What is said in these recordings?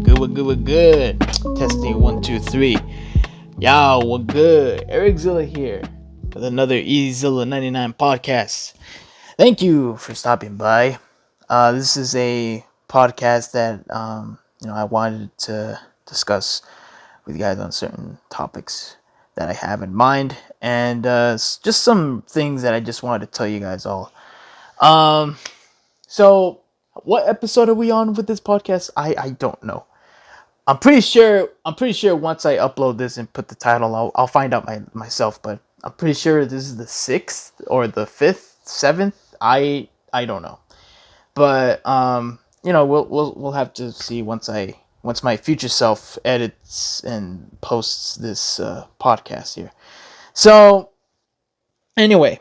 We're good. Testing 1, 2, 3. Yo, we're good. Eric Zilla here with another EZILLA99 podcast. Thank you for stopping by. This is a podcast that I wanted to discuss with you guys on certain topics that I have in mind, and just some things that I just wanted to tell you guys all. So what episode are we on with this podcast? I don't know. I'm pretty sure once I upload this and put the title, I'll find out myself. But I'm pretty sure this is the 6th or the 5th, 7th. I don't know. But we'll have to see once my future self edits and posts this podcast here. So anyway,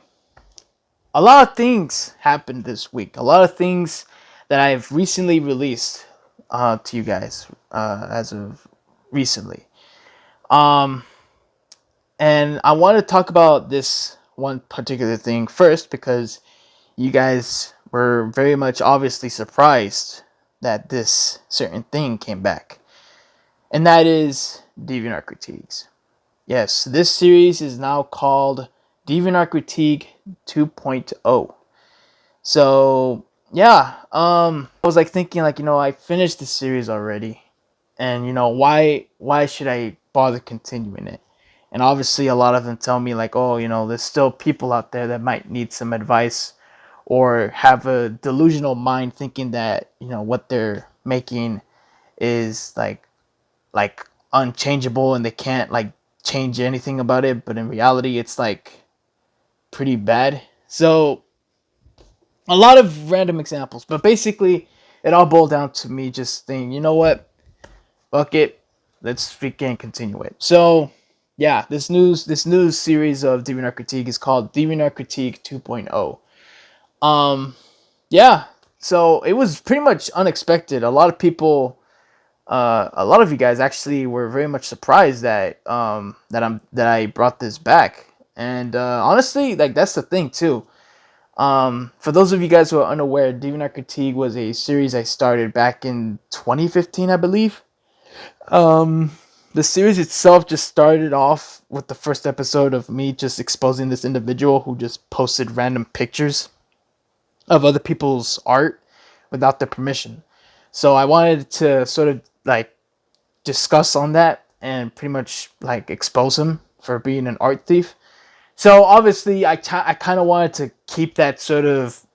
a lot of things happened this week. A lot of things that I've recently released to you guys as of recently. And I want to talk about this one particular thing first because you guys were very much obviously surprised that this certain thing came back. And that is Deviantart Critiques. Yes, this series is now called Deviantart Critique 2.0. So yeah, I was thinking I finished the series already, and why should I bother continuing it? And obviously a lot of them tell me there's still people out there that might need some advice or have a delusional mind thinking that what they're making is like unchangeable and they can't change anything about it, but in reality it's pretty bad. So a lot of random examples, but basically it all boiled down to me just thinking, you know what, fuck it, let's freaking continue it. So yeah, this new series of Deviantart Critique is called Deviantart Critique 2.0. Yeah, so it was pretty much unexpected. A lot of people, a lot of you guys actually were very much surprised that I brought this back, and honestly, that's the thing too. For those of you guys who are unaware, Deviantart Critique was a series I started back in 2015, I believe. The series itself just started off with the first episode of me just exposing this individual who just posted random pictures of other people's art without their permission. So I wanted to sort of discuss on that and pretty much expose him for being an art thief. So obviously I kind of wanted to keep that sort of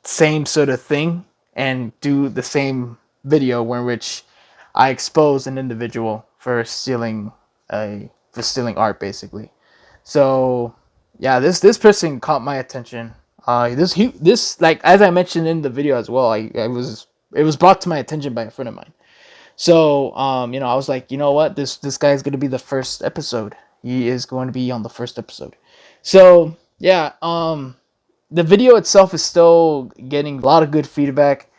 same sort of thing and do the same video in which I exposed an individual for stealing art basically. So yeah, this person caught my attention. This as I mentioned in the video as well, it was brought to my attention by a friend of mine. So I was like, you know what, this guy's gonna be the first episode. He is going to be on the first episode. So yeah, the video itself is still getting a lot of good feedback.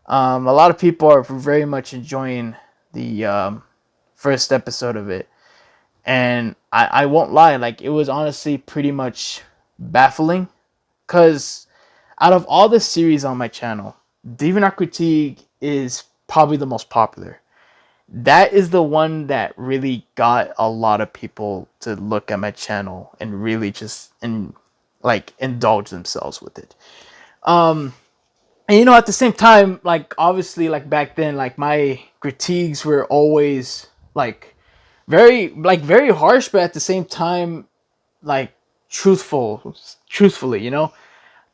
A lot of people are very much enjoying the first episode of it, and I won't lie, it was honestly pretty much baffling, because out of all the series on my channel, Deviantart Critique is probably the most popular. That is the one that really got a lot of people to look at my channel and really just indulge themselves with it. And at the same time, obviously back then, my critiques were always very harsh, but at the same time truthfully,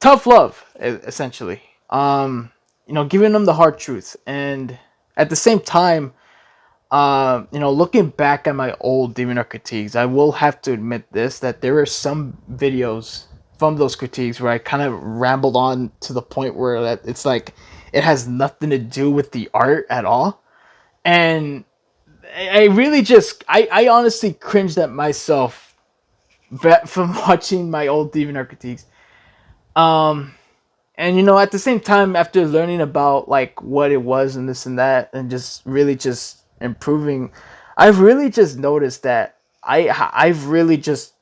tough love essentially. Giving them the hard truth. And at the same time, looking back at my old Deviantart critiques, I will have to admit that there were some videos from those critiques where I kind of rambled on to the point where it's it has nothing to do with the art at all. And I really I honestly cringed at myself from watching my old Deviantart critiques. And at the same time, after learning about what it was and this and that, and just really just improving, I've really just noticed that I've really just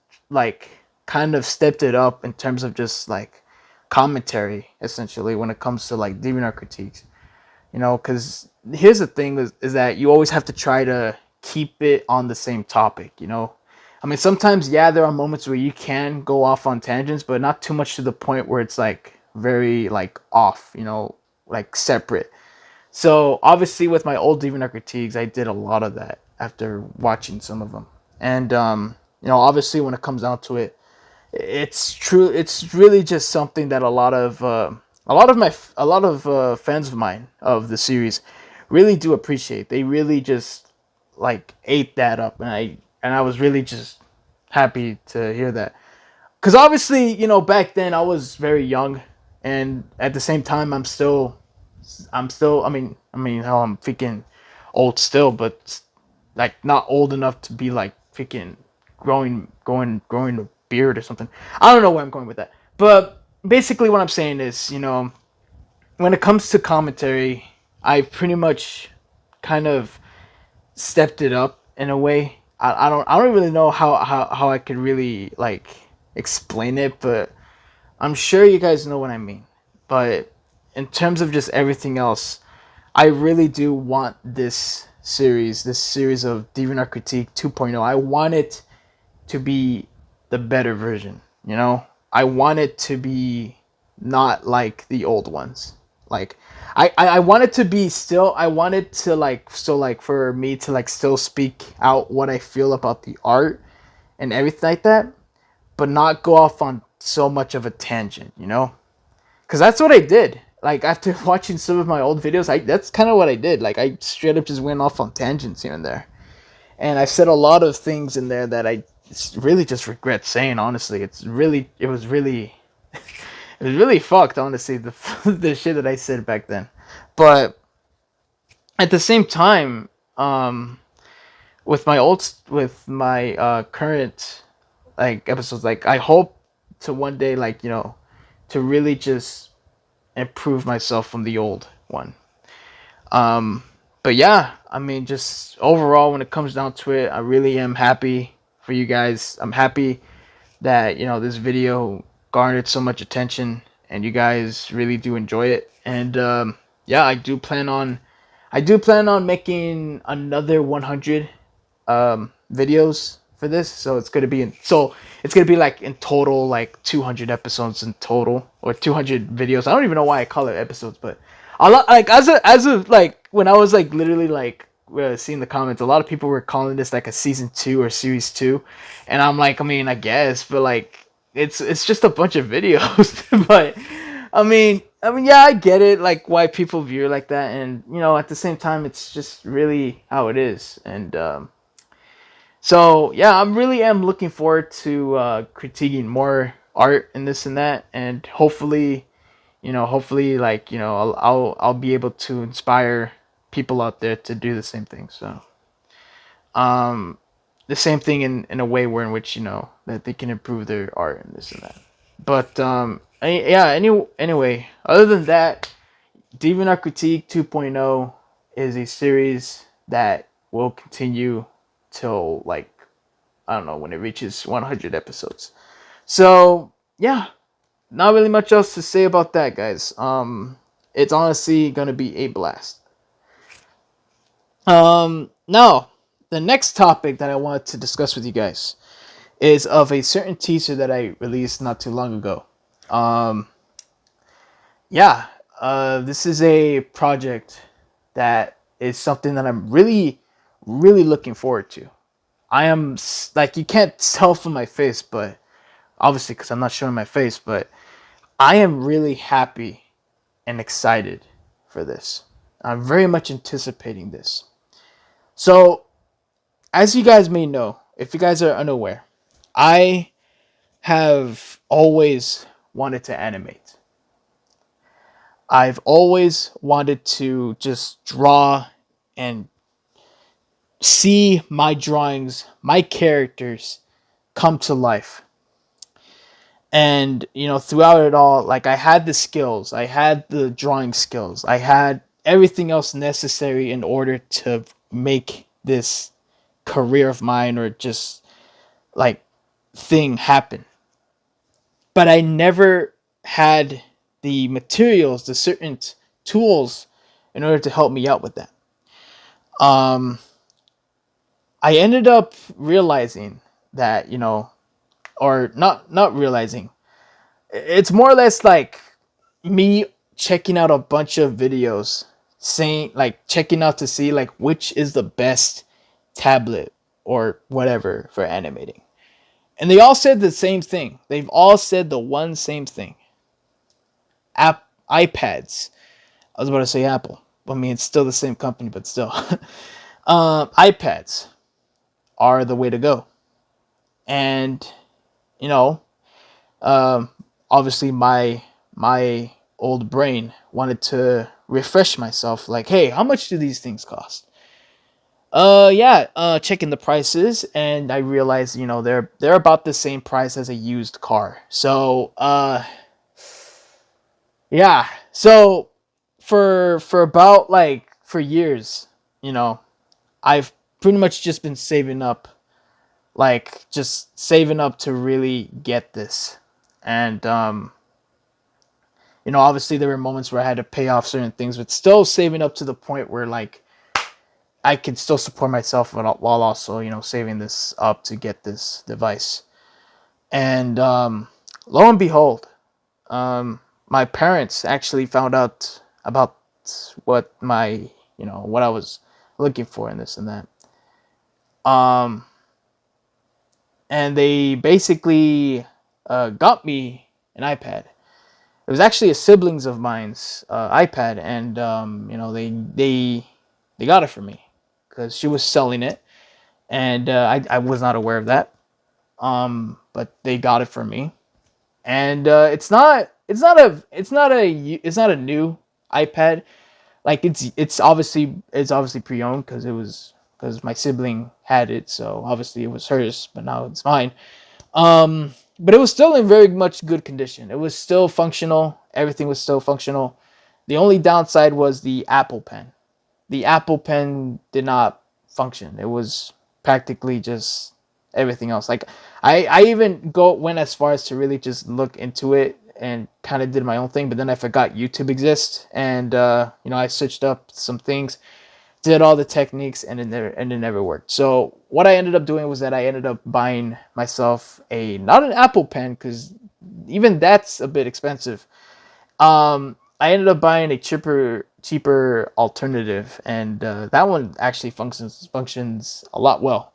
kind of stepped it up in terms of just commentary essentially when it comes to Deviantart critiques. Because here's the thing is that you always have to try to keep it on the same topic. I mean, sometimes, yeah, there are moments where you can go off on tangents, but not too much to the point where it's like very like off, like separate. So obviously, with my old Deviantart Critiques, I did a lot of that after watching some of them, and obviously, when it comes down to it, it's true. It's really just something that a lot of fans of mine of the series really do appreciate. They really just like ate that up, and I was really just happy to hear that. Because obviously, back then I was very young, and at the same time, I'm still. Hell, I'm freaking old still, but like not old enough to be like freaking growing a beard or something. I don't know where I'm going with that, but basically, what I'm saying is, when it comes to commentary, I pretty much kind of stepped it up in a way. I don't really know how I could really like explain it, but I'm sure you guys know what I mean. But in terms of just everything else, I really do want this series of Deviantart Critique 2.0. I want it to be the better version, I want it to be not like the old ones. Like I want it to be still I want it to like so like for me to like still speak out what I feel about the art and everything like that, but not go off on so much of a tangent. Because that's what I did. Like after watching some of my old videos, that's kind of what I did. Like I straight up just went off on tangents here and there, and I said a lot of things in there that I really just regret saying. Honestly, it was really fucked. Honestly, the the shit that I said back then, but at the same time, with my current like episodes, like I hope to one day like to really just improve myself from the old one. Um, but yeah, I mean, just overall, when it comes down to it, I really am happy for you guys. I'm happy that this video garnered so much attention, and you guys really do enjoy it. And yeah, I do plan on making another 100 videos for this. So it's gonna be like in total like 200 episodes in total, or 200 videos. I don't even know why I call it episodes, but a lot like as of like when I was like literally like seeing the comments, a lot of people were calling this like a season 2 or series 2, and I'm like, I mean, I guess, but like it's just a bunch of videos. But yeah, I get it, like why people view it like that, and at the same time, it's just really how it is. And so yeah, I really am looking forward to critiquing more art and this and that, and hopefully, like I'll be able to inspire people out there to do the same thing. So um, the same thing in a way where in which that they can improve their art and this and that. But yeah. Anyway, other than that, Deviantart Critique 2.0 is a series that will continue till like I don't know when it reaches 100 episodes. So yeah, not really much else to say about that, guys. It's honestly gonna be a blast. Now the next topic that I wanted to discuss with you guys is of a certain teaser that I released not too long ago. Um, yeah, this is a project that is something that I'm really, really looking forward to. I am like you can't tell from my face, but obviously because I'm not showing my face, but I am really happy and excited for this. I'm very much anticipating this. So, as you guys may know, if you guys are unaware, I have always wanted to animate. I've always wanted to just draw and see my drawings, my characters come to life. And throughout it all, like I had the skills, I had the drawing skills, I had everything else necessary in order to make this career of mine, or just like thing happen. But I never had the materials, the certain tools in order to help me out with that. Um, I ended up realizing that, or not realizing. It's more or less like me checking out a bunch of videos, saying like checking out to see like which is the best tablet or whatever for animating. And they all said the same thing. They've all said the one same thing. iPads. I was about to say Apple. I mean, it's still the same company, but still. iPads are the way to go. And, you know, um, obviously my old brain wanted to refresh myself. Like, hey, how much do these things cost? Checking the prices, and I realized, they're about the same price as a used car. So, yeah. So for about like for years, I've pretty much just been saving up, like just saving up to really get this. And obviously there were moments where I had to pay off certain things, but still saving up to the point where like I could still support myself while also, saving this up to get this device. And lo and behold, my parents actually found out about what what I was looking for in this and that. Um, and they basically got me an iPad. It was actually a siblings of mine's iPad, and they got it for me because she was selling it, and I was not aware of that. But they got it for me, and it's not a new iPad. Like it's obviously pre-owned because my sibling had it, so obviously it was hers, but now it's mine. But it was still in very much good condition. It was still functional. Everything was still functional. The only downside was the Apple Pen. The Apple Pen did not function. It was practically just everything else. Like I even went as far as to really just look into it and kind of did my own thing. But then I forgot YouTube exists, and I searched up some things, did all the techniques, and it never worked. So what I ended up doing was that I ended up buying myself not an Apple Pen, because even that's a bit expensive. I ended up buying a cheaper alternative, and that one actually functions a lot well.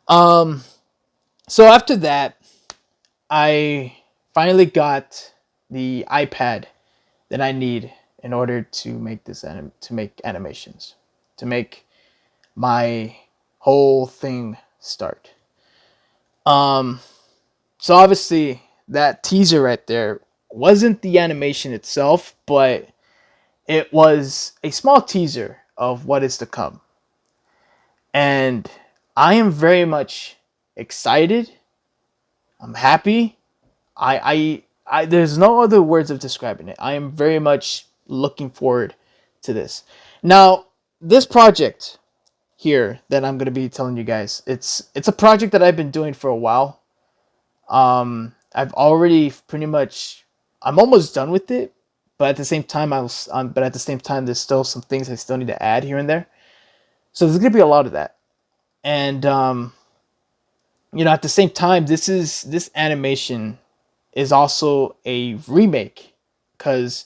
So after that, I finally got the iPad that I need in order to make to make animations, to make my whole thing start. Um, so obviously that teaser right there wasn't the animation itself, but it was a small teaser of what is to come. And I am very much excited. I'm happy. There's no other words of describing it. I am very much looking forward to this. Now, this project here that I'm gonna be telling you guys, it's a project that I've been doing for a while. I've already pretty much, I'm almost done with it, but at the same time there's still some things I still need to add here and there. So there's gonna be a lot of that, and at the same time, this animation is also a remake, because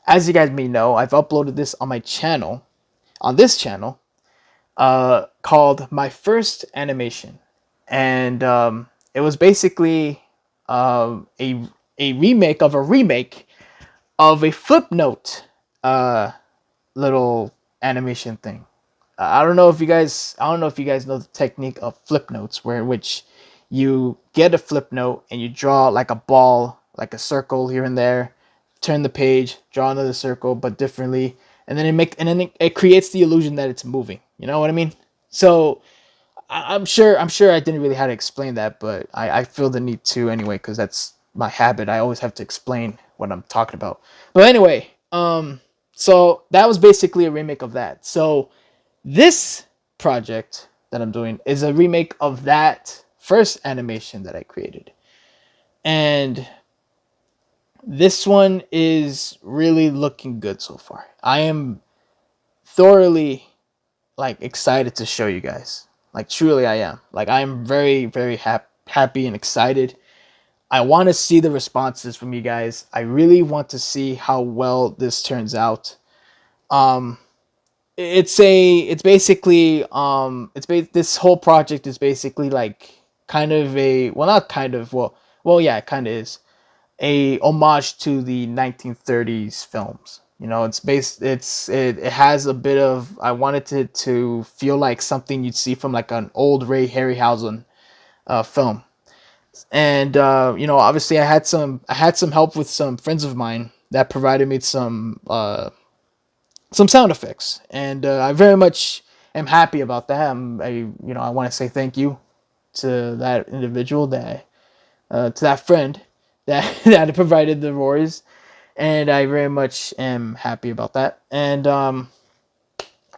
as you guys may know, I've uploaded this on my channel, on this channel, called My First Animation, and it was basically a remake of a remake of a Flipnote little animation thing. I don't know if you guys know the technique of flip notes, where which you get a flip note and you draw like a ball, like a circle here and there, turn the page, draw another circle but differently, and then it creates the illusion that it's moving. You know what I mean? So I'm sure I didn't really have to explain that, but I feel the need to anyway, because that's my habit. I always have to explain what I'm talking about. But anyway, so that was basically a remake of that. So this project that I'm doing is a remake of that first animation that I created. And this one is really looking good so far. I am thoroughly like excited to show you guys. Like truly I am. Like I am very very happy and excited. I want to see the responses from you guys. I really want to see how well this turns out. Um it's basically this whole project is basically like kind of a, well, not kind of, well yeah, it kind of is a homage to the 1930s films. You know, it has a bit of, I wanted to feel like something you'd see from like an old Ray Harryhausen film. And you know, obviously I had some help with some friends of mine that provided me some sound effects, and I very much am happy about that. I want to say thank you to that individual, to that friend that that provided the roars, and I very much am happy about that. And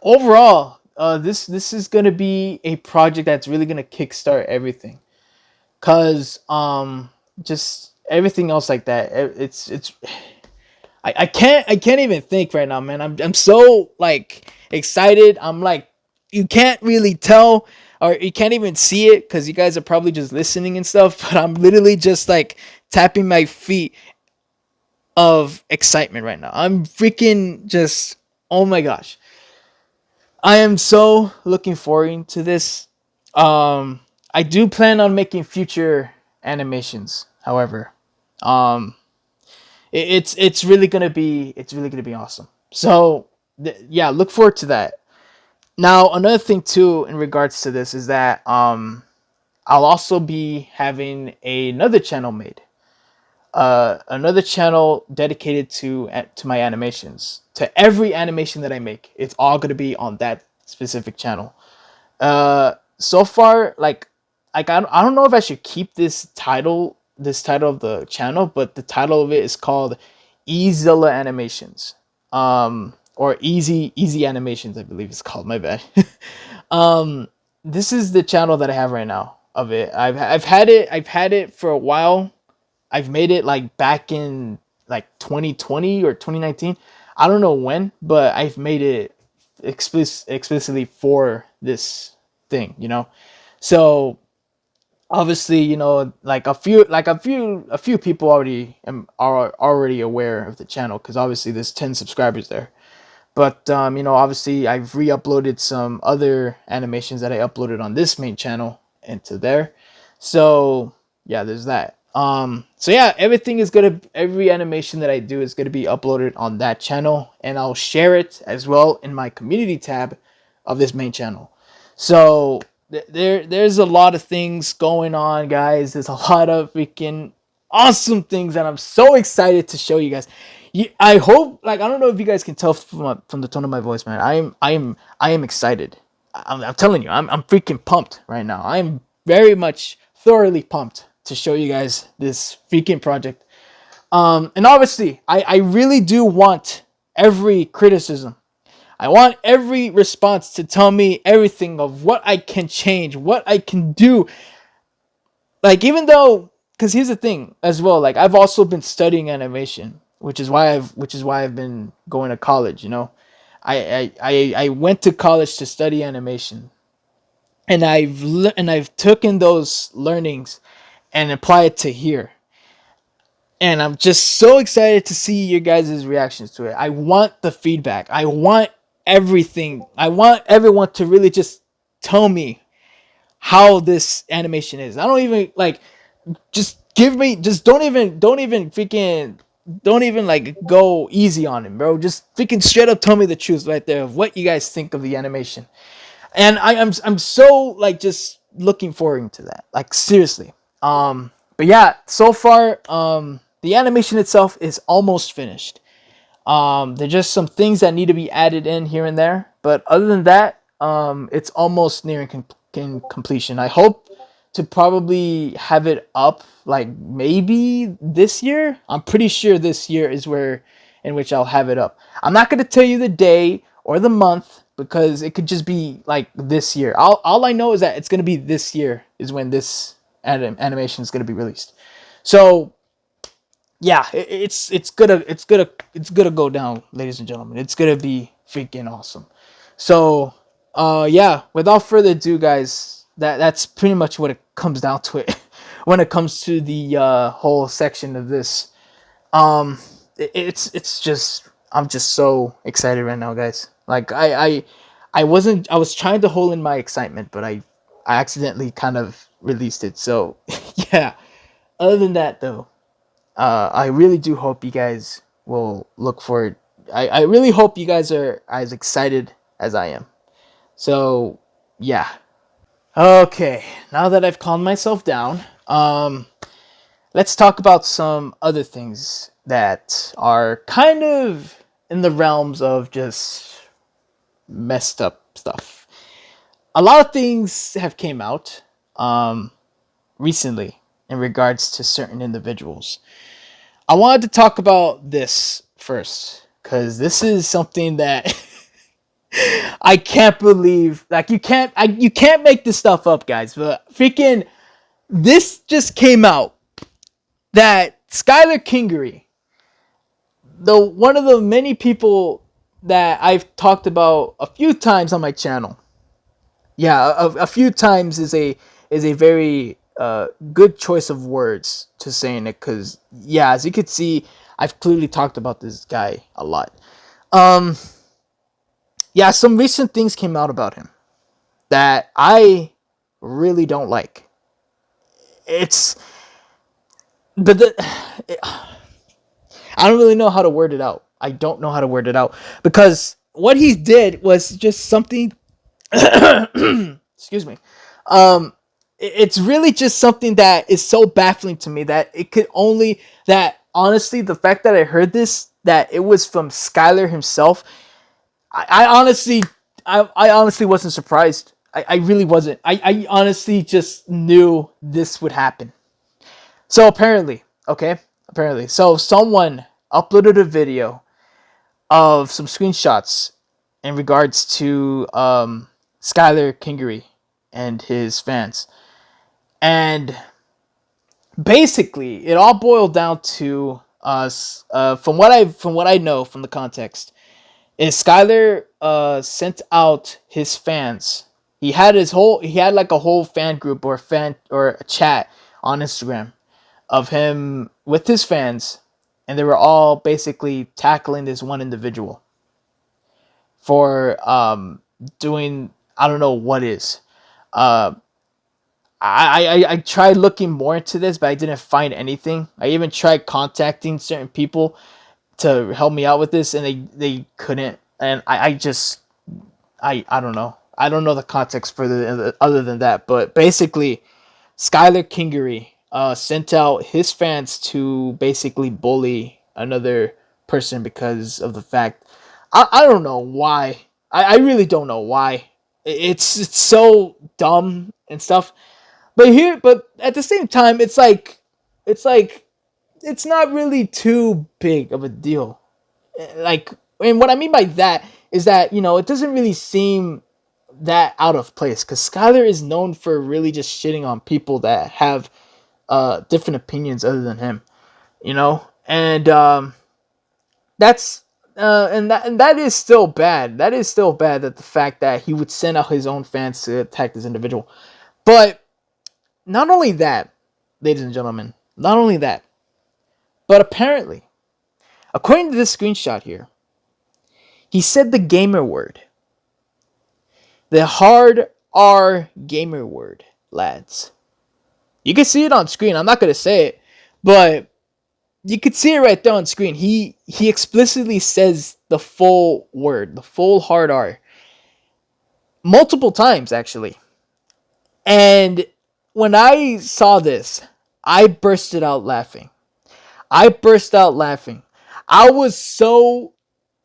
overall, this is gonna be a project that's really gonna kickstart everything, cause just everything else like that. It's I can't even think right now, man. I'm so like excited. I'm like, you can't really tell, or you can't even see it because you guys are probably just listening and stuff. But I'm literally just like tapping my feet of excitement right now. I'm freaking just, oh my gosh. I am so looking forward to this. I do plan on making future animations, however. Um, it's really gonna be awesome. So yeah, look forward to that. Now another thing too in regards to this is that I'll also be having another channel made, another channel dedicated to my animations, to every animation that I make. It's all gonna be on that specific channel. So far, I don't know if I should keep this title of the channel, but the title of it is called EZILLA Animations, or Easy Animations, I believe it's called. My bad. um, this is the channel that I have right now of it. I've had it for a while. I've made it like back in like 2020 or 2019. I don't know when, but I've made it explicitly for this thing, you know. So obviously, you know, like a few people are already aware of the channel, because obviously there's 10 subscribers there. But you know, obviously I've re-uploaded some other animations that I uploaded on this main channel into there. So yeah, there's that. So yeah, every animation that I do is gonna be uploaded on that channel, and I'll share it as well in my community tab of this main channel. So there's a lot of things going on, guys. There's a lot of freaking awesome things that I'm so excited to show you guys. I hope, like, I don't know if you guys can tell from the tone of my voice, man. I am excited. I'm telling you, I'm freaking pumped right now. I'm very much thoroughly pumped to show you guys this freaking project. And obviously, I really do want every criticism. I want every response to tell me everything of what I can change, what I can do. Like, even though, because here's the thing as well. Like, I've also been studying animation, which is why I've been going to college. You know, I went to college to study animation, and I've taken those learnings and apply it to here. And I'm just so excited to see your guys' reactions to it. I want the feedback. I want everything. I want everyone to really just tell me how this animation is. I don't even like, just give me, just don't even like go easy on it, bro. Just freaking straight up tell me the truth right there of what you guys think of the animation. And I'm so like just looking forward to that. Like, seriously. But yeah, so far the animation itself is almost finished. There's just some things that need to be added in here and there, but other than that, it's almost nearing completion. I hope to probably have it up like maybe this year. I'm pretty sure this year is where in which I'll have it up. I'm not going to tell you the day or the month, because it could just be like this year. All I know is that it's going to be this year is when this animation is going to be released. So yeah, it's gonna go down, ladies and gentlemen. It's gonna be freaking awesome. So, yeah, without further ado, guys, that's pretty much what it comes down to it when it comes to the whole section of this. It's just I'm just so excited right now, guys. Like I was trying to hold in my excitement, but I accidentally kind of released it. So yeah. Other than that, though, I really do hope you guys will look forward. I really hope you guys are as excited as I am. So, yeah. Okay, now that I've calmed myself down, let's talk about some other things that are kind of in the realms of just messed up stuff. A lot of things have came out recently in regards to certain individuals. I wanted to talk about this first because this is something that I can't believe. Like you can't make this stuff up, guys. But freaking, this just came out that Skylar Kingery, the one of the many people that I've talked about a few times on my channel. Yeah, a few times is a very good choice of words to saying it because yeah, as you could see, I've clearly talked about this guy a lot. Um, yeah, some recent things came out about him that I really don't like. It's but the I don't really know how to word it out. I don't know how to word it out because what he did was just something. Excuse me. Um, it's really just something that is so baffling to me that it could only that honestly the fact that I heard this that it was from Skylar himself. I honestly I honestly wasn't surprised. I really wasn't. I honestly just knew this would happen. So apparently, so someone uploaded a video of some screenshots in regards to Skylar Kingery and his fans, and basically, it all boiled down to us. From what I know from the context, is Skylar sent out his fans. He had like a whole fan group or fan or a chat on Instagram of him with his fans, and they were all basically tackling this one individual for doing I don't know what is. Uh, I tried looking more into this, but I didn't find anything. I even tried contacting certain people to help me out with this, and they couldn't. And I just I don't know. I don't know the context further other than that. But basically, Skylar Kingery sent out his fans to basically bully another person because of the fact I don't know why. I really don't know why. It's so dumb and stuff. But at the same time, it's like it's not really too big of a deal. Like, and what I mean by that is that it doesn't really seem that out of place because Skylar is known for really just shitting on people that have different opinions other than him, and that's and that is still bad. That is still bad that the fact that he would send out his own fans to attack this individual. But not only that, ladies and gentlemen, not only that, but apparently, according to this screenshot here, he said the gamer word. The hard R gamer word, lads. You can see it on screen. I'm not going to say it, but you can see it right there on screen. He explicitly says the full word, the full hard R. Multiple times, actually. And when I saw this, I bursted out laughing. I burst out laughing. I was so,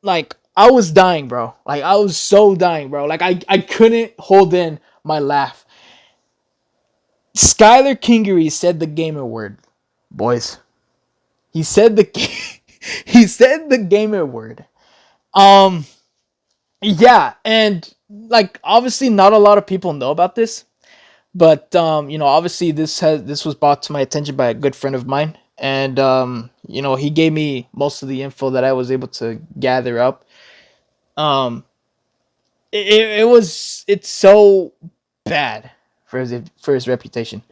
like, I was dying, bro. Like, I was so dying, bro. Like, I couldn't hold in my laugh. Skylar Kingery said the gamer word, boys. He said the he said the gamer word. Um, yeah, and like obviously not a lot of people know about this, but obviously this was brought to my attention by a good friend of mine, and he gave me most of the info that I was able to gather up. Um, it's so bad for his reputation.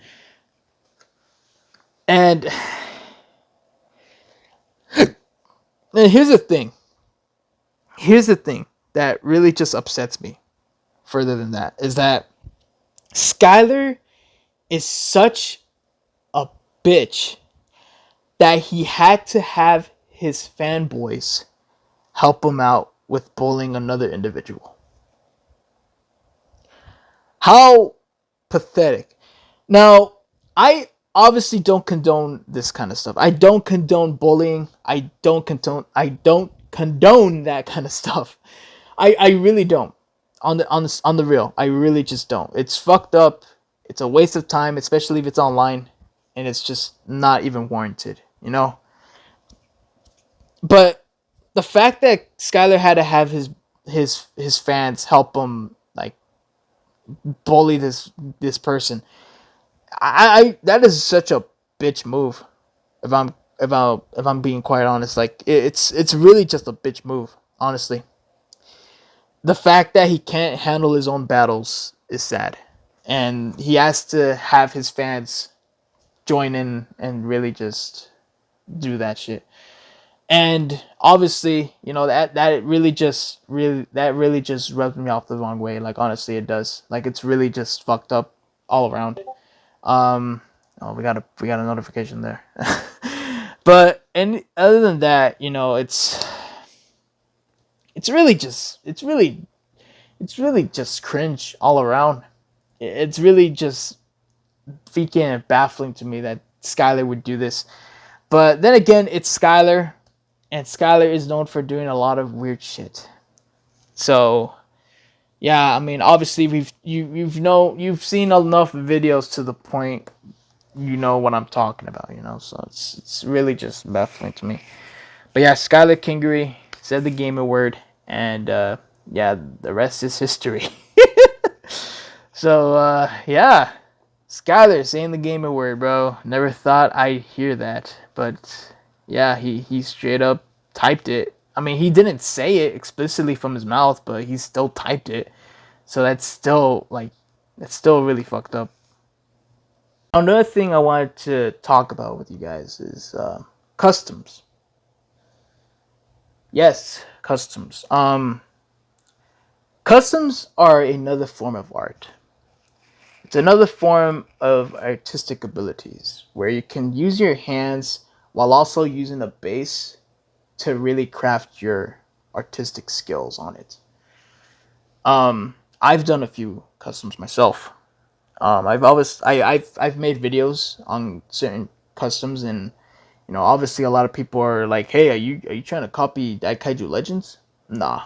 And here's the thing. Here's the thing that really just upsets me further than that is that Skylar is such a bitch that he had to have his fanboys help him out with bullying another individual. How pathetic. Now, I obviously don't condone this kind of stuff. I don't condone bullying. I don't condone that kind of stuff. I really don't. On the real, I really just don't. It's fucked up. It's a waste of time, especially if it's online, and it's just not even warranted, you know? But the fact that Skylar had to have his fans help him like bully this person, I that is such a bitch move. If I'm being quite honest, like it's really just a bitch move, honestly. The fact that he can't handle his own battles is sad, and he has to have his fans join in and really just do that shit. And obviously, you know, that really just rubs me off the wrong way. Like honestly, it does. Like it's really just fucked up all around. Oh, we got a notification there. But and other than that, you know, it's really just cringe all around. It's really just freaking and baffling to me that Skylar would do this. But then again, it's Skylar, and Skylar is known for doing a lot of weird shit. So, yeah, I mean, obviously you've seen enough videos to the point you know what I'm talking about, you know. So it's really just baffling to me. But yeah, Skylar Kingery said the gamer word, and yeah, the rest is history. So yeah, Skylar saying the gamer word, bro. Never thought I'd hear that, but yeah, he straight up typed it. I mean, he didn't say it explicitly from his mouth, but he still typed it. So that's still really fucked up. Another thing I wanted to talk about with you guys is customs. Yes, customs. Customs are another form of art. It's another form of artistic abilities where you can use your hands while also using a base to really craft your artistic skills on it. I've done a few customs myself. I've made videos on certain customs, and you know, obviously a lot of people are like, "Hey, are you trying to copy Daikaiju Legends?" Nah.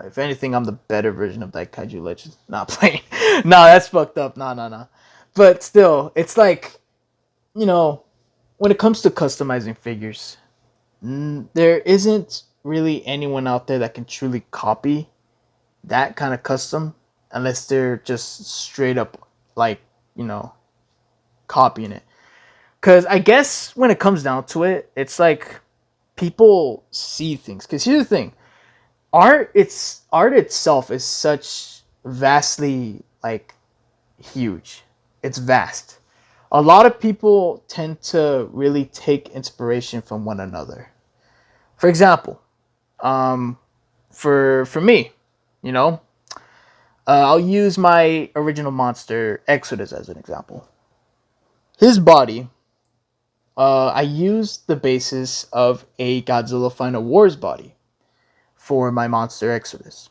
If anything, I'm the better version of Daikaiju Legends. Not playing. Nah, that's fucked up. Nah. But still, it's like, you know, when it comes to customizing figures, there isn't really anyone out there that can truly copy that kind of custom unless they're just straight up like, you know, copying it. Because I guess when it comes down to it, it's like people see things. Because here's the thing, art itself is such vastly like huge. It's vast. A lot of people tend to really take inspiration from one another. For example, for me, you know, I'll use my original monster Exodus as an example. His body, I used the basis of a Godzilla Final Wars body for my monster Exodus.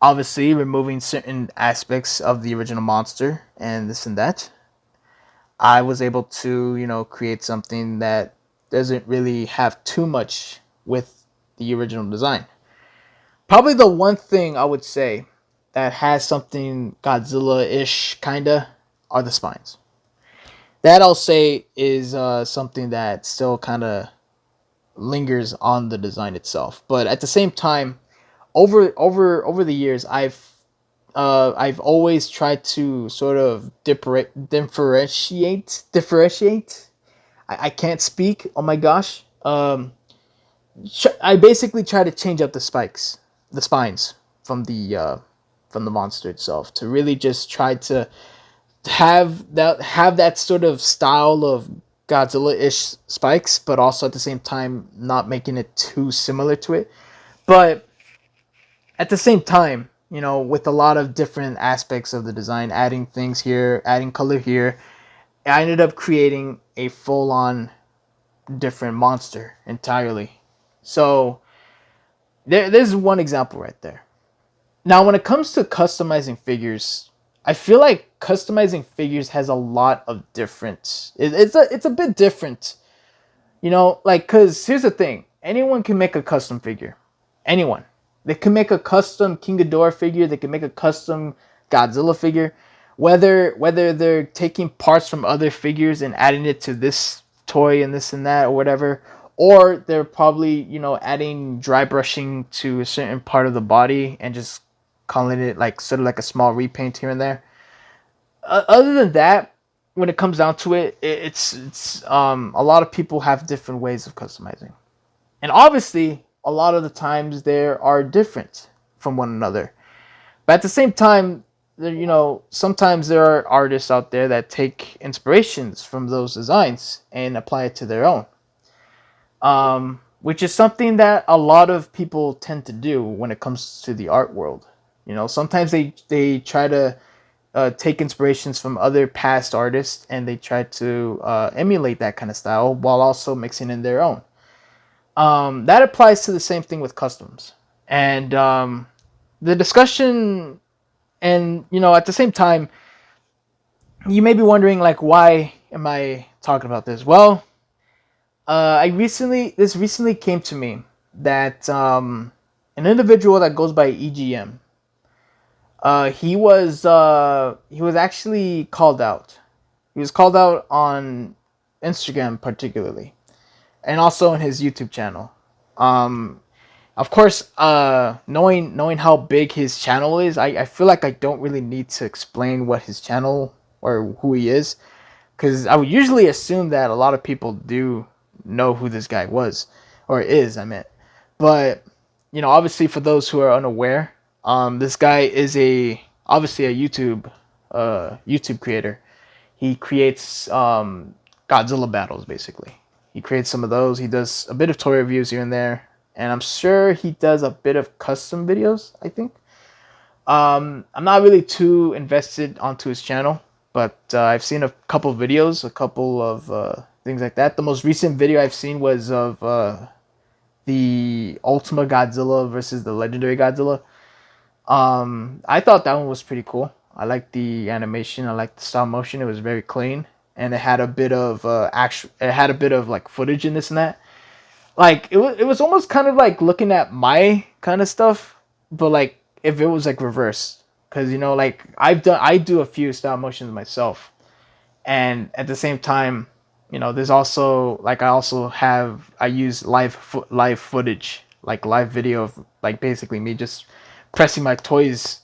Obviously, removing certain aspects of the original monster and this and that, I was able to, you know, create something that doesn't really have too much with the original design. Probably the one thing I would say that has something Godzilla-ish kinda are the spines. That I'll say is something that still kind of lingers on the design itself. But at the same time, over the years, I've always tried to sort of differentiate. I can't speak. Oh my gosh. I basically try to change up the spines from the monster itself, to really just try to have that sort of style of Godzilla-ish spikes, but also at the same time not making it too similar to it. But at the same time, you know, with a lot of different aspects of the design, adding things here, adding color here, I ended up creating a full-on different monster entirely. So there's one example right there. Now, when it comes to customizing figures, I feel like customizing figures has a lot of different. It's a bit different, you know. Like, cause here's the thing: anyone can make a custom figure. Anyone, they can make a custom King Ghidorah figure. They can make a custom Godzilla figure. Whether they're taking parts from other figures and adding it to this toy and this and that or whatever, or they're probably, you know, adding dry brushing to a certain part of the body and just calling it like sort of like a small repaint here and there. Other than that, when it comes down to it, it's a lot of people have different ways of customizing, and obviously a lot of the times they are different from one another. But at the same time, you know, sometimes there are artists out there that take inspirations from those designs and apply it to their own. Which is something that a lot of people tend to do when it comes to the art world. You know, sometimes they try to take inspirations from other past artists and they try to emulate that kind of style while also mixing in their own. That applies to the same thing with customs. And the discussion, and, you know, at the same time, you may be wondering, like, why am I talking about this? Well, this recently came to me that an individual that goes by EGM, he was actually called out. He was called out on Instagram particularly, and also on his YouTube channel. Of course, knowing how big his channel is, I feel like I don't really need to explain what his channel or who he is, because I would usually assume that a lot of people do know who this guy was, or is, I meant. But, you know, obviously for those who are unaware, this guy is obviously a YouTube creator. He creates Godzilla battles, basically. He creates some of those. He does a bit of toy reviews here and there, and I'm sure he does a bit of custom videos, I think. I'm not really too invested onto his channel, but I've seen a couple of videos, a couple of things like that. The most recent video I've seen was of the Ultima Godzilla versus the Legendary Godzilla. I thought that one was pretty cool. I liked the animation. I liked the stop motion. It was very clean, and it had a bit of like footage in this and that. Like, it was almost kind of like looking at my kind of stuff, but like if it was like reverse, because, you know, like I do a few stop motions myself, and at the same time, you know, there's also like I use live footage, like live video of like basically me just pressing my toys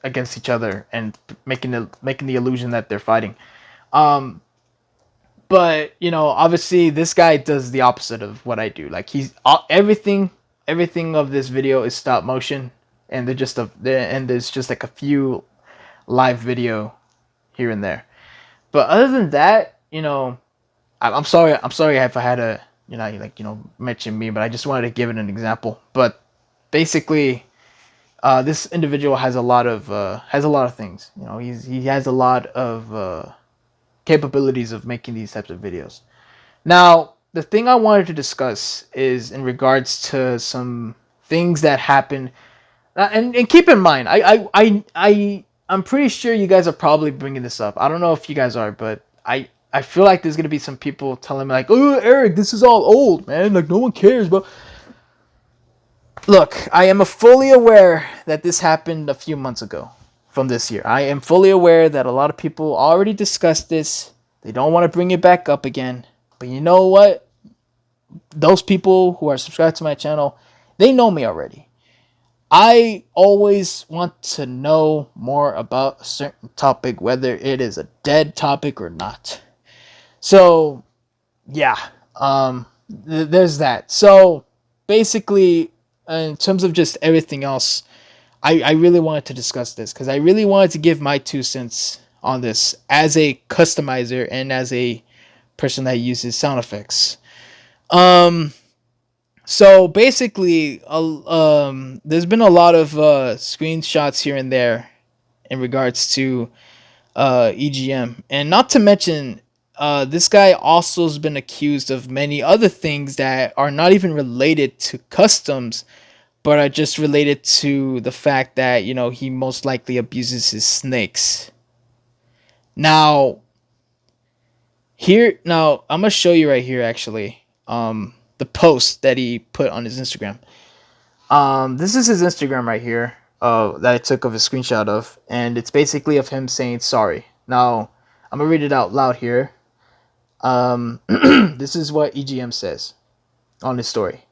against each other and making the illusion that they're fighting. But, you know, obviously this guy does the opposite of what I do. Like, he's everything of this video is stop motion, and there's just like a few live video here and there. But other than that, you know, I'm sorry if I had to, you know, like, you know, mention me, but I just wanted to give it an example. But basically, this individual has a lot of things. You know, he has a lot of capabilities of making these types of videos. Now, the thing I wanted to discuss is in regards to some things that happen, and keep in mind, I'm pretty sure you guys are probably bringing this up. I don't know if you guys are, but I feel like there's gonna be some people telling me like, "Oh, Eric, this is all old, man. Like, no one cares." But look, I am fully aware that this happened a few months ago from this year. I am fully aware that a lot of people already discussed this. They don't want to bring it back up again. But you know what? Those people who are subscribed to my channel, they know me already. I always want to know more about a certain topic, whether it is a dead topic or not. So, yeah, there's that. So, basically, in terms of just everything else, I really wanted to discuss this because I really wanted to give my 2 cents on this as a customizer and as a person that uses sound effects. So basically, there's been a lot of screenshots here and there in regards to EGM, and not to mention, this guy also has been accused of many other things that are not even related to customs, but are just related to the fact that he most likely abuses his snakes. Now, I'm gonna show you right here actually. The post that he put on his Instagram. This is his Instagram right here. That I took of a screenshot of, and it's basically of him saying sorry. Now, I'm gonna read it out loud here. This is what EGM says on his story.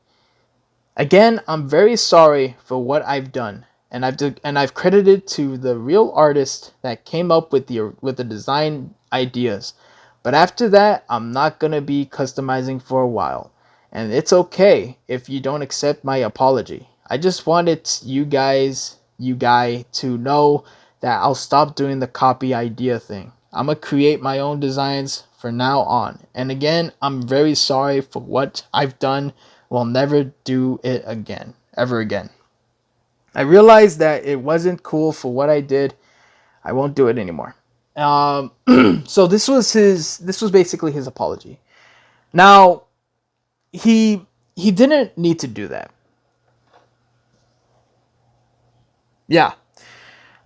Again, I'm very sorry for what I've done, and I've credited to the real artist that came up with the design ideas. But after that, I'm not gonna be customizing for a while. And it's okay if you don't accept my apology. I just wanted you guy, to know that I'll stop doing the copy idea thing. I'm gonna create my own designs for now on. And again, I'm very sorry for what I've done. Will never do it again, ever again. I realized that it wasn't cool for what I did. I won't do it anymore. So this was basically his apology. Now, he didn't need to do that. Yeah.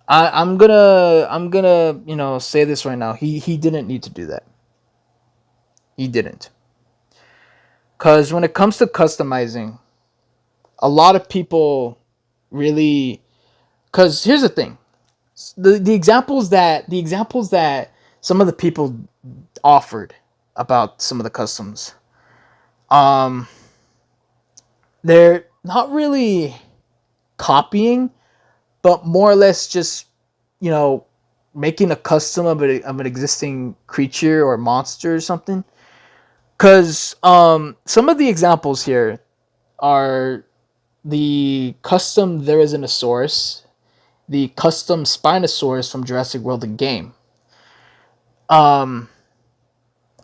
I'm gonna say this right now. He didn't need to do that. He didn't. Cause when it comes to customizing, a lot of people really, cause here's the thing. The examples that some of the people offered about some of the customs, they're not really copying, but more or less just making a custom of an existing creature or monster or something. Because some of the examples here are the custom There Isn't a Source, the custom Spinosaurus from Jurassic World the game.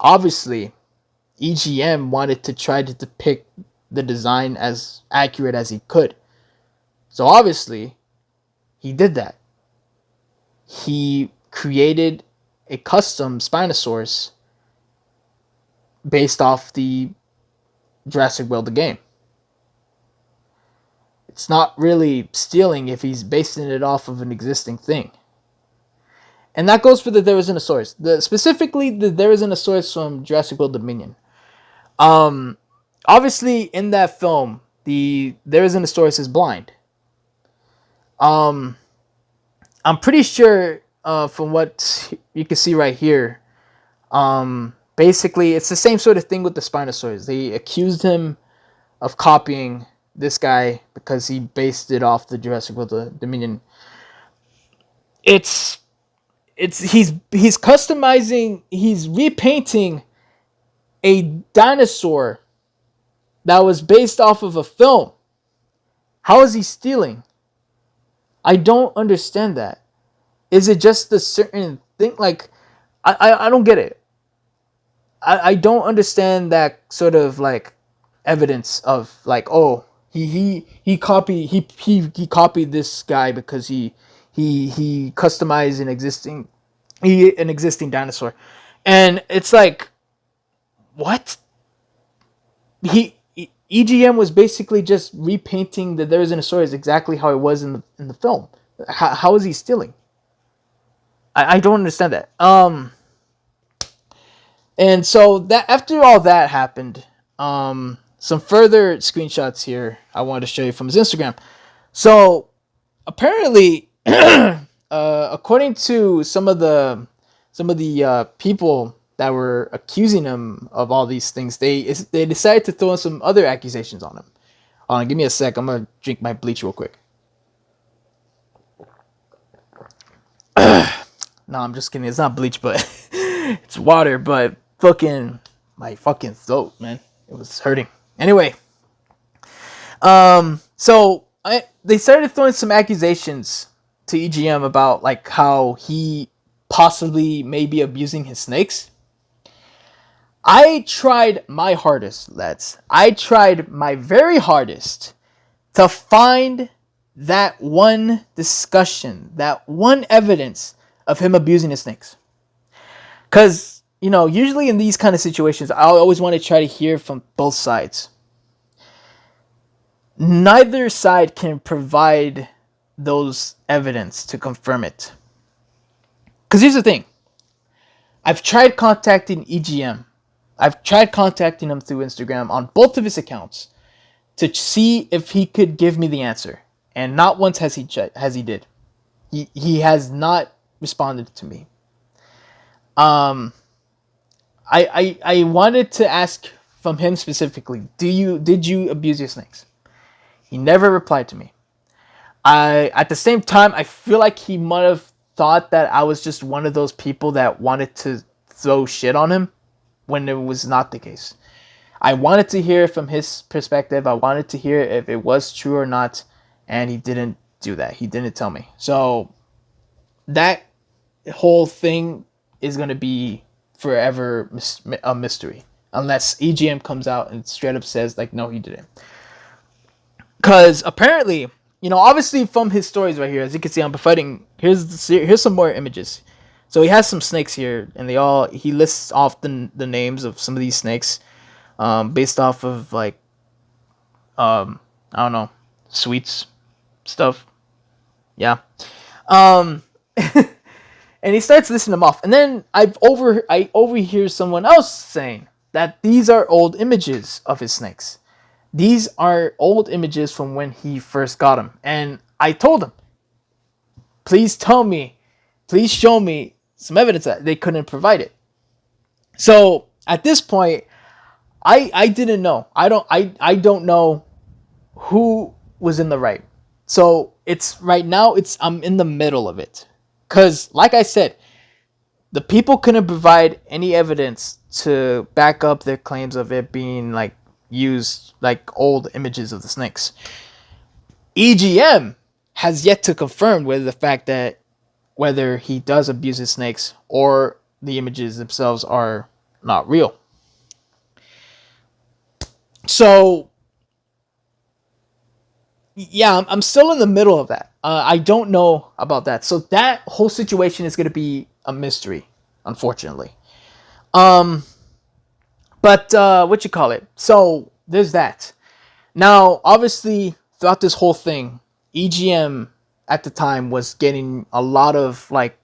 Obviously, EGM wanted to try to depict the design as accurate as he could. So obviously, he did that. He created a custom Spinosaurus based off the Jurassic World the game. It's not really stealing if he's basing it off of an existing thing. And that goes for the There Isn't a Source. Specifically, the There Isn't a Source from Jurassic World Dominion. Obviously, in that film, the There Isn't a Source is blind. I'm pretty sure, from what you can see right here, basically, it's the same sort of thing with the Spinosaurus. They accused him of copying this guy because he based it off the Jurassic World Dominion. He's customizing, he's repainting a dinosaur that was based off of a film. How is he stealing? I don't understand that. Is it just a certain thing? Like, I don't get it. I don't understand that sort of like evidence of like, oh, he copied this guy because he customized an existing dinosaur. And it's like, what? EGM was basically just repainting the There Isn't a Source exactly how it was in the film. How is he stealing? I don't understand that. And so that after all that happened, some further screenshots here I wanted to show you from his Instagram. So apparently, according to some of the people that were accusing him of all these things, they decided to throw in some other accusations on him. Hold on, give me a sec. I'm gonna drink my bleach real quick. No, I'm just kidding. It's not bleach, but it's water. But my fucking throat, man, it was hurting. Anyway, so they started throwing some accusations to EGM about like how he possibly may be abusing his snakes. I tried my hardest, lads. I tried my very hardest to find that one discussion, that one evidence of him abusing his snakes. Because, you know, usually in these kind of situations, I always want to try to hear from both sides. Neither side can provide those evidence to confirm it. Because here's the thing. I've tried contacting EGM. I've tried contacting him through Instagram on both of his accounts to see if he could give me the answer. And not once has he did. He has not responded to me. I wanted to ask from him specifically, did you abuse your snakes? He never replied to me. At the same time, I feel like he might have thought that I was just one of those people that wanted to throw shit on him when it was not the case. I wanted to hear from his perspective. I wanted to hear if it was true or not, and he didn't do that. He didn't tell me. So that whole thing is going to be forever a mystery unless EGM comes out and straight up says like, no, he didn't. Because apparently, you know, obviously from his stories right here, as you can see, I'm providing, here's some more images. So he has some snakes here, and he lists off the names of some of these snakes, based off of like, I don't know, sweets stuff. Yeah. And he starts listing them off, and then I overhear someone else saying that these are old images of his snakes. These are old images from when he first got them. And I told him, please show me some evidence that they couldn't provide it. So at this point, I didn't know. I don't know who was in the right. So I'm in the middle of it. Because like I said, the people couldn't provide any evidence to back up their claims of it being like used like old images of the snakes. EGM has yet to confirm whether he does abuse his snakes or the images themselves are not real. So yeah, I'm still in the middle of that. I don't know about that. So that whole situation is going to be a mystery, unfortunately. But what you call it? So there's that. Now, obviously, throughout this whole thing, EGM at the time was getting a lot of like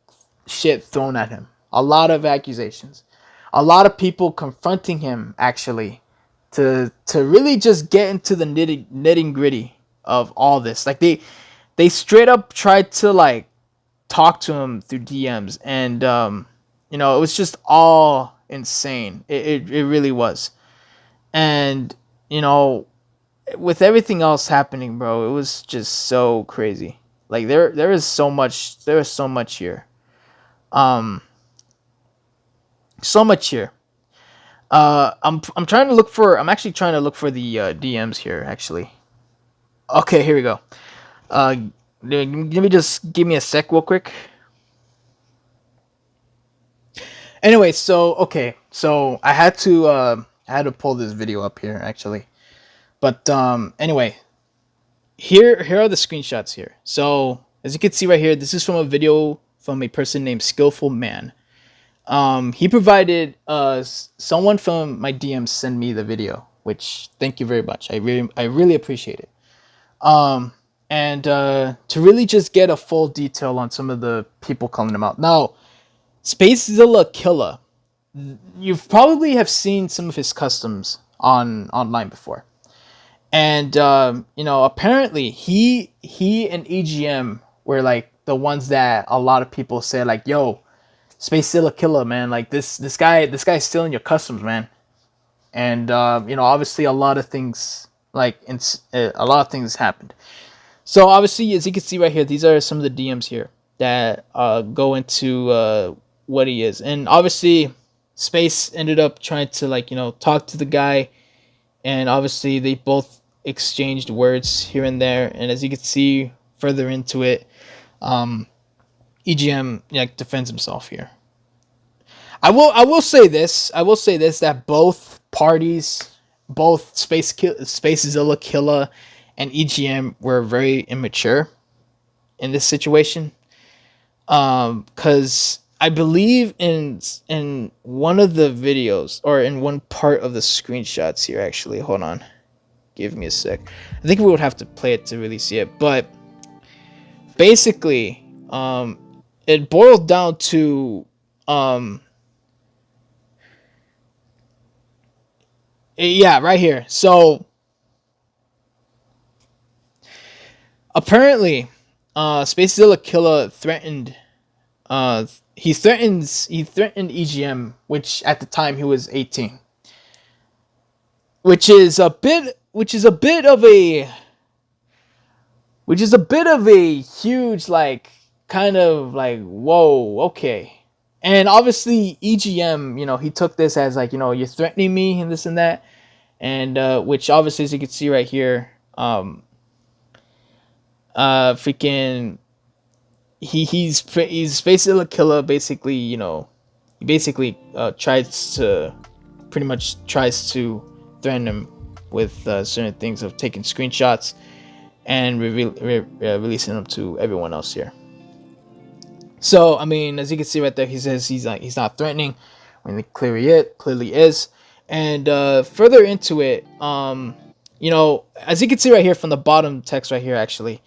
shit thrown at him, a lot of accusations, a lot of people confronting him actually to really just get into the nitty gritty of all this. Like they straight up tried to like talk to him through DMs, and you know, it was just all insane. It really was. And you know, with everything else happening, bro, it was just so crazy. Like there is so much here. So much here. I'm actually trying to look for the DMs here actually. Okay, here we go. Give me a sec real quick. Anyway, so I had to pull this video up here actually. But anyway, here are the screenshots here. So as you can see right here, this is from a video from a person named Skillful Man. He provided someone from my DMs send me the video, which thank you very much. I really appreciate it. And to really just get a full detail on some of the people calling him out. Now, Spacezilla Killer, you've probably have seen some of his customs online before. And you know, apparently he and EGM were like the ones that a lot of people say like, yo, Spacezilla Killer, man, like this guy's stealing your customs, man. And you know, obviously a lot of things happened. So obviously, as you can see right here, these are some of the DMs here that go into what he is. And obviously Space ended up trying to like, you know, talk to the guy, and obviously they both exchanged words here and there, and as you can see further into it, EGM defends himself here. I will say this that both parties, both Spacezilla Killa and EGM, were very immature in this situation. Because I believe in one of the videos, or in one part of the screenshots here, actually, hold on, give me a sec. I think we would have to play it to really see it, but basically, it boiled down to yeah, right here. So apparently, Spacezilla Killa threatened. He threatened EGM, which at the time he was 18, which is a bit of a huge, like, kind of like, whoa, okay. And obviously EGM, he took this as like, you're threatening me and this and that, and which obviously, as you can see right here, freaking, he's basically a killer. Basically, he basically tries to threaten him with certain things of taking screenshots and releasing them to everyone else here. So, I mean, as you can see right there, he says he's not threatening, when it clearly is. And further into it, as you can see right here from the bottom text right here, actually,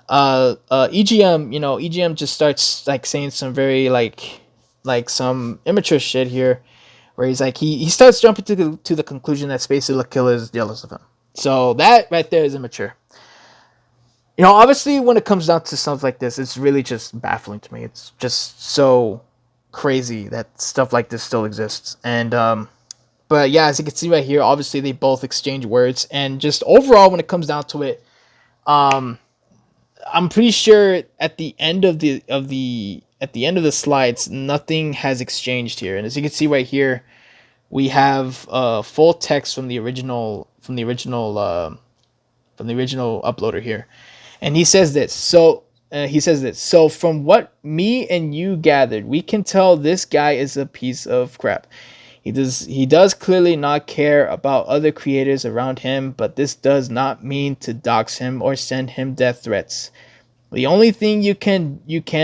EGM just starts like saying some very like some immature shit here, where he's like, he starts jumping to the conclusion that Spacezilla Killa is jealous of him. So that right there is immature. Obviously, when it comes down to stuff like this, it's really just baffling to me. It's just so crazy that stuff like this still exists. And but yeah, as you can see right here, obviously they both exchange words, and just overall, when it comes down to it, I'm pretty sure at the end of the slides, nothing has exchanged here. And as you can see right here, we have full text from the original uploader here. And he says this. So from what me and you gathered, we can tell this guy is a piece of crap. He does clearly not care about other creators around him, but this does not mean to dox him or send him death threats. The only thing you can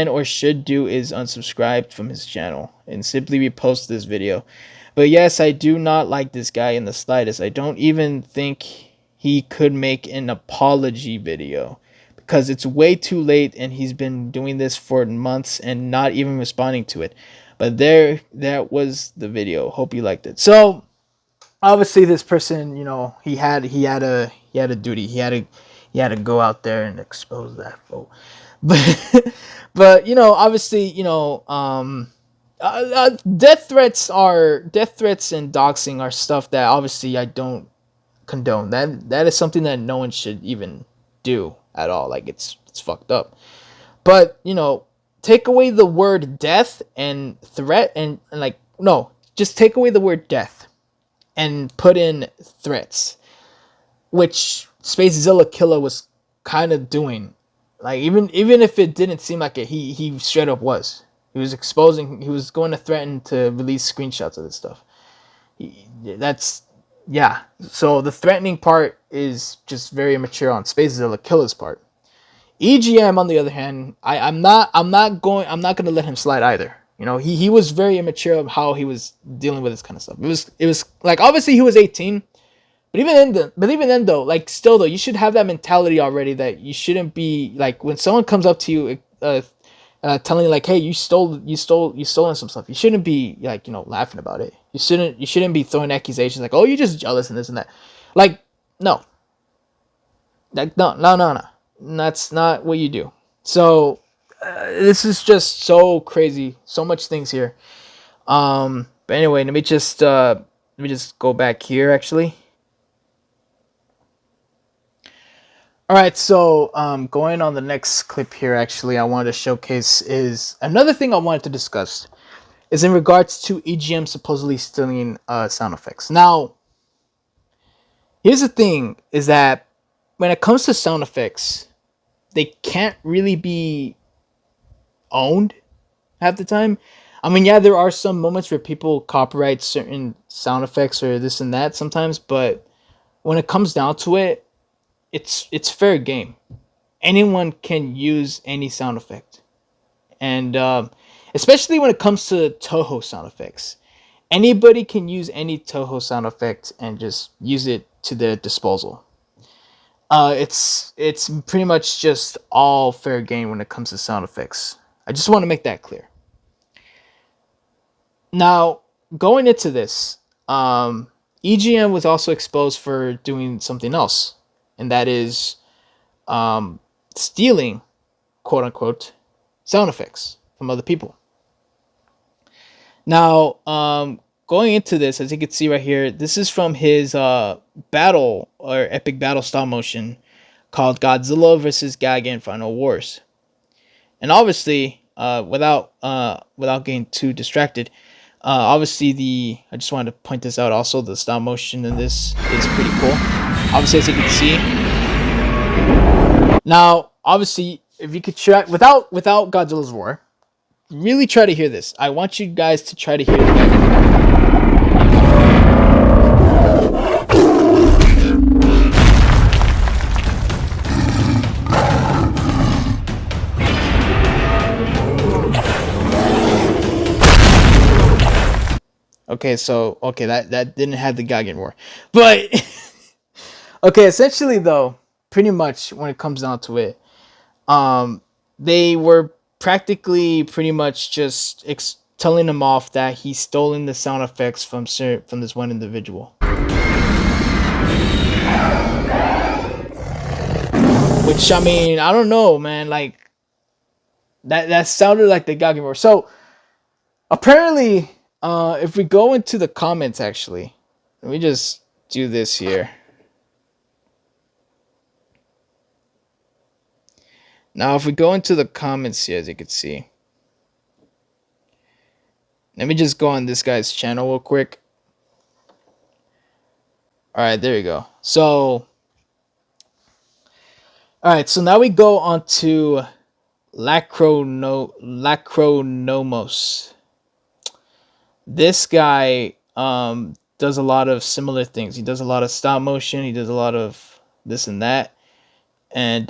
or should do is unsubscribe from his channel and simply repost this video. But yes, I do not like this guy in the slightest. I don't even think he could make an apology video, because it's way too late and he's been doing this for months and not even responding to it. But that was the video. Hope you liked it. So obviously this person, he had a duty. He had to go out there and expose that foe. But obviously, death threats and doxing are stuff that obviously I don't condone. That is something that no one should even do at all. Like, it's fucked up. But take away the word death and threat, and like, no, just take away the word death and put in threats, which Spacezilla Killa was kind of doing. Like, even if it didn't seem like it, he straight up was. He was going to threaten to release screenshots of this stuff. So the threatening part is just very immature on Spacezilla Killa's part. EGM, on the other hand, I'm not gonna let him slide either. He was very immature of how he was dealing with this kind of stuff. It was like, obviously he was 18, but even then though, like, still though, you should have that mentality already, that you shouldn't be like, when someone comes up to you telling you like, hey, you stolen some stuff, you shouldn't be like, laughing about it. You shouldn't be throwing accusations like, oh, you're just jealous and this and that. Like, no. Like, no. That's not what you do. So this is just so crazy. So much things here. But anyway, let me just go back here actually. All right, so going on the next clip here, actually, I wanted to showcase is another thing I wanted to discuss is in regards to EGM supposedly stealing sound effects. Now, here's the thing: is that when it comes to sound effects, they can't really be owned half the time. I mean, yeah, there are some moments where people copyright certain sound effects or this and that sometimes, but when it comes down to it, it's fair game. Anyone can use any sound effect, and especially when it comes to Toho sound effects, anybody can use any Toho sound effect and just use it to their disposal. It's pretty much just all fair game when it comes to sound effects. I just want to make that clear. Now, going into this, EGM was also exposed for doing something else, and that is stealing, quote unquote, sound effects from other people. Now, going into this, as you can see right here, this is from his battle or epic battle stop motion called Godzilla vs. Gigan Final Wars. And obviously, without getting too distracted, obviously I just wanted to point this out also, the stop motion in this is pretty cool. Obviously, as you can see. Now, obviously, if you could try without Godzilla's roar, really try to hear this. I want you guys to try to hear the Gigan. Okay, so that didn't have the Gigan roar, but okay, essentially though, pretty much when it comes down to it, they were practically pretty much just telling him off that he's stolen the sound effects from this one individual, which, I mean, I don't know, man, like that sounded like the Gigan roar. So apparently, if we go into the comments, actually, let me just do this here. Now, if we go into the comments here, as you can see, let me just go on this guy's channel real quick. All right, there you go. So, all right, so now we go on to Lacronomos. This guy does a lot of similar things. He does a lot of stop motion. He does a lot of this and that. And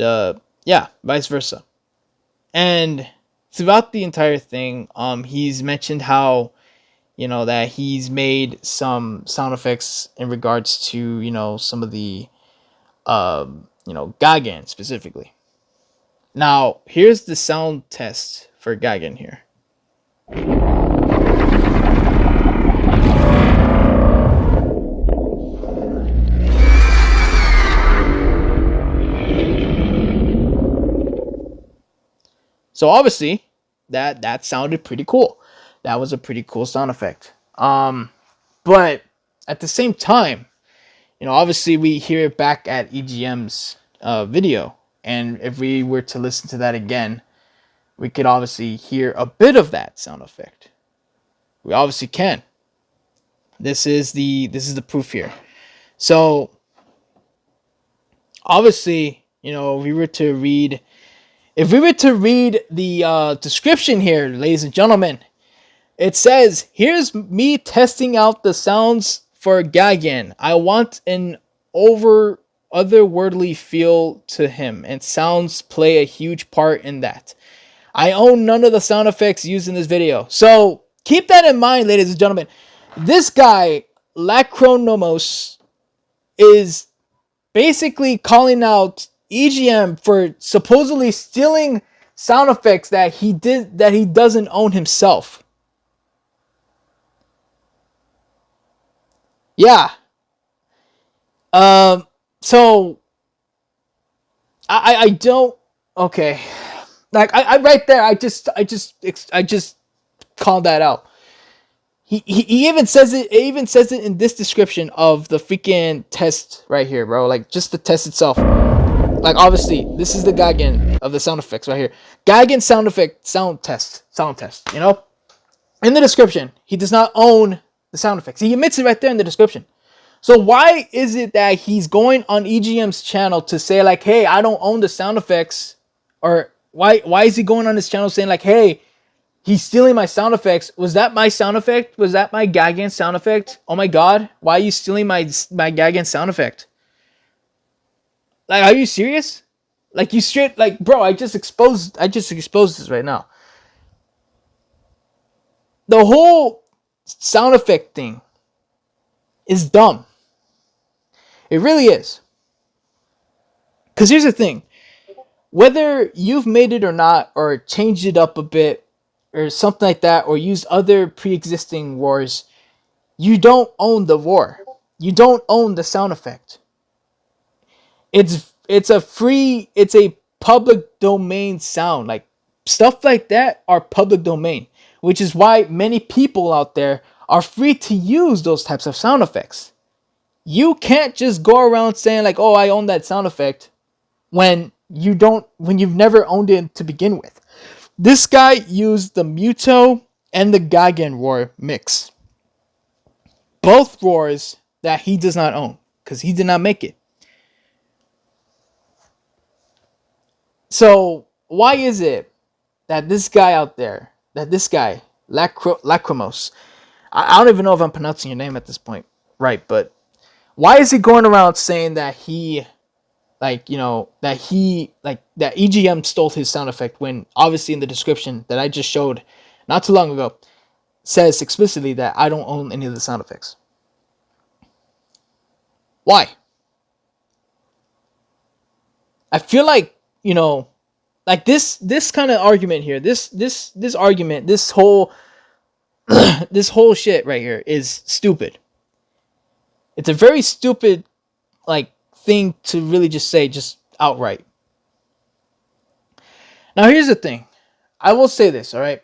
yeah, vice versa. And throughout the entire thing, he's mentioned how, that he's made some sound effects in regards to, some of the, Gigan specifically. Now, here's the sound test for Gigan here. So obviously, that sounded pretty cool. That was a pretty cool sound effect. But at the same time, obviously we hear it back at EGM's video, and if we were to listen to that again, we could obviously hear a bit of that sound effect. We obviously can. This is the proof here. So obviously, if we were to read the description here, ladies and gentlemen, it says, here's me testing out the sounds for Gigan. I want an otherworldly feel to him, and sounds play a huge part in that. I own none of the sound effects used in this video. So keep that in mind, ladies and gentlemen. This guy, Lacronomos, is basically calling out EGM for supposedly stealing sound effects that he doesn't own himself. Yeah. So I don't, okay. Like I right there, I just called that out. He even says it. It even says it in this description of the freaking test right here, bro. Like just the test itself. Like obviously, this is the Gigan of the sound effects right here. Gigan sound effect sound test. In the description, he does not own the sound effects. He admits it right there in the description. So why is it that he's going on EGM's channel to say like, hey, I don't own the sound effects? Or why is he going on his channel saying like, hey, he's stealing my sound effects? Was that my sound effect? Was that my gagging sound effect? Oh my god, why are you stealing my gagging sound effect? Like, are you serious? Like, you straight, like, bro, I just exposed this right now. The whole sound effect thing is dumb. It really is. Because here's the thing. Whether you've made it or not, or changed it up a bit, or something like that, or used other pre-existing wars, you don't own the war. You don't own the sound effect. It's a public domain sound. Like, stuff like that are public domain, which is why many people out there are free to use those types of sound effects. You can't just go around saying like, oh, I own that sound effect when you've never owned it to begin with. This guy used the Muto and the Gagen roar mix. Both roars that he does not own, because he did not make it. So why is it that this guy out there, Lacrimos, I don't even know if I'm pronouncing your name at this point right, but why is he going around saying that that EGM stole his sound effect, when obviously in the description that I just showed not too long ago says explicitly that I don't own any of the sound effects? Why? I feel like, like this kind of argument here, this argument, this whole this whole shit right here is stupid. It's a very stupid thing to really just say just outright. Now here's the thing. I will say this, all right?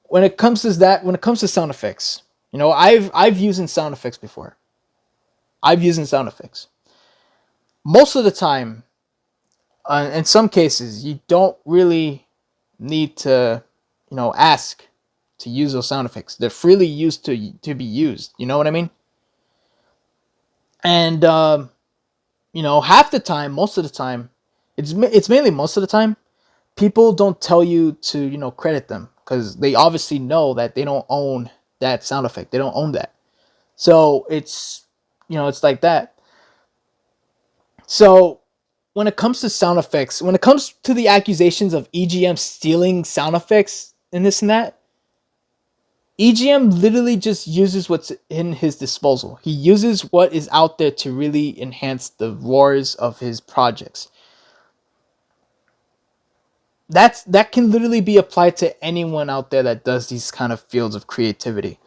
When it comes to sound effects, I've used sound effects before. I've used sound effects. Most of the time, in some cases, you don't really need to, ask to use those sound effects. They're freely used to be used. You know what I mean? And half the time, most of the time, it's mainly most of the time, people don't tell you to credit them, because they obviously know that they don't own that sound effect. They don't own that. So it's it's like that. So when it comes to sound effects, when it comes to the accusations of EGM stealing sound effects and this and that, EGM literally just uses what's in his disposal. He uses what is out there to really enhance the roars of his projects. That can literally be applied to anyone out there that does these kind of fields of creativity,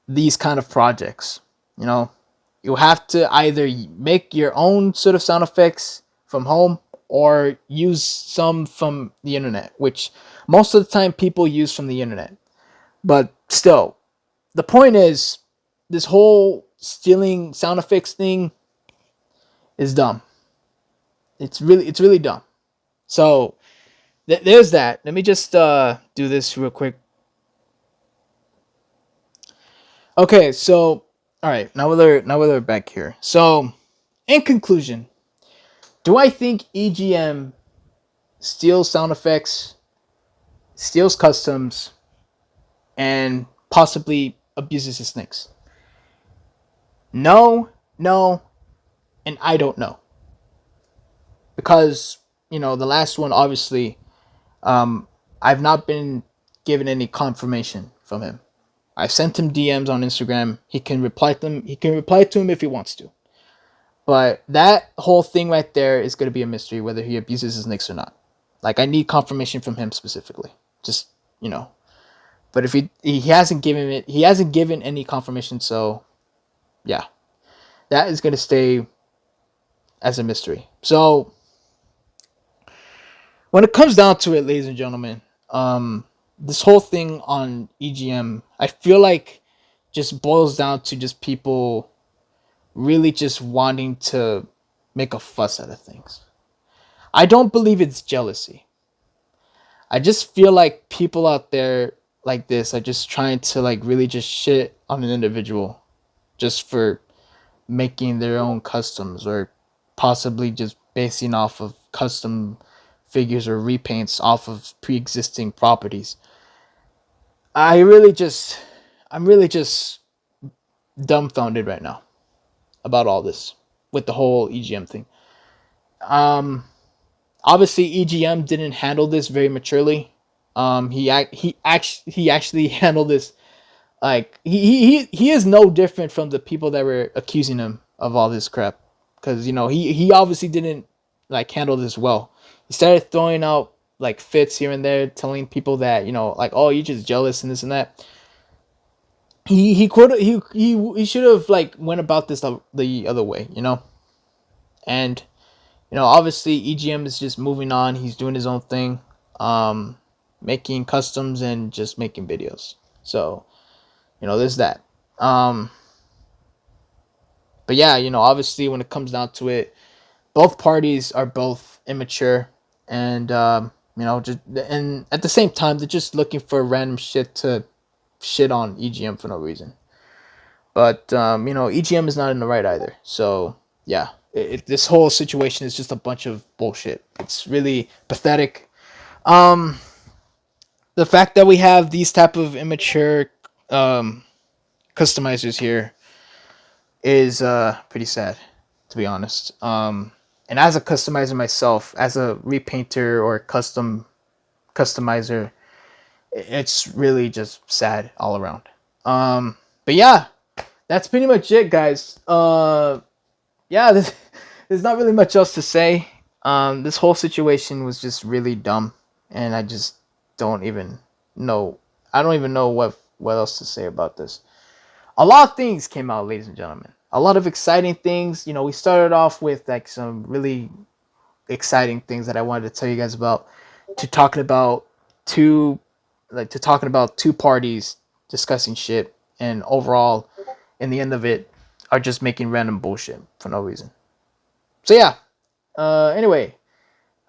these kind of projects. You have to either make your own sort of sound effects from home or use some from the internet, which most of the time people use from the internet. But still, the point is, this whole stealing sound effects thing is dumb. It's really dumb. So there's that. Let me just do this real quick. Okay, so all right, now we're back here. So, in conclusion, do I think EGM steals sound effects, steals customs, and possibly abuses his snakes? No, and I don't know. Because, the last one, obviously, I've not been given any confirmation from him. I've sent him DMs on Instagram. He can reply to them. He can reply to him if he wants to. But that whole thing right there is going to be a mystery, whether he abuses his snakes or not. Like, I need confirmation from him specifically. Just, But if he hasn't given any confirmation, so yeah, that is going to stay as a mystery. So when it comes down to it, ladies and gentlemen, this whole thing on EGM, I feel like just boils down to just people really just wanting to make a fuss out of things. I don't believe it's jealousy. I just feel like people out there like this are just trying to really just shit on an individual just for making their own customs, or possibly just basing off of custom figures or repaints off of pre-existing properties. I'm really just dumbfounded right now about all this with the whole EGM thing. Obviously EGM didn't handle this very maturely. He actually handled this like he is no different from the people that were accusing him of all this crap, because he obviously didn't like handle this well. He started throwing out like fits here and there, telling people that like, oh, you're just jealous and this and that. He could he should have like went about this the other way, and obviously EGM is just moving on. He's doing his own thing, making customs and just making videos. So there's that. But yeah, obviously when it comes down to it, both parties are both immature, and just, and at the same time they're just looking for random shit to shit on EGM for no reason. But EGM is not in the right either. So yeah, this whole situation is just a bunch of bullshit. It's really pathetic. The fact that we have these type of immature customizers here is pretty sad, to be honest. And as a customizer myself, as a repainter or customizer, it's really just sad all around. But yeah, that's pretty much it, guys. Yeah, there's not really much else to say. This whole situation was just really dumb, and I just don't even know. I don't even know what else to say about this. A lot of things came out, ladies and gentlemen. A lot of exciting things. We started off with like some really exciting things that I wanted to tell you guys about, to talking about two parties discussing shit, and overall, in the end of it, are just making random bullshit for no reason. So yeah. Anyway,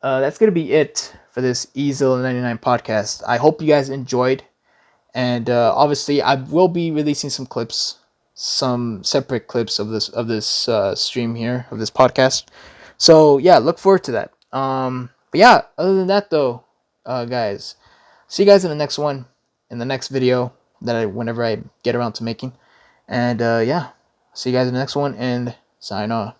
that's gonna be it for this EZILLA99 podcast. I hope you guys enjoyed, and obviously I will be releasing some clips, some separate clips of this stream here, of this podcast. So yeah, look forward to that. But yeah, other than that though, guys, see you guys in the next one, in the next video whenever I get around to making. And yeah, see you guys in the next one, and sign off.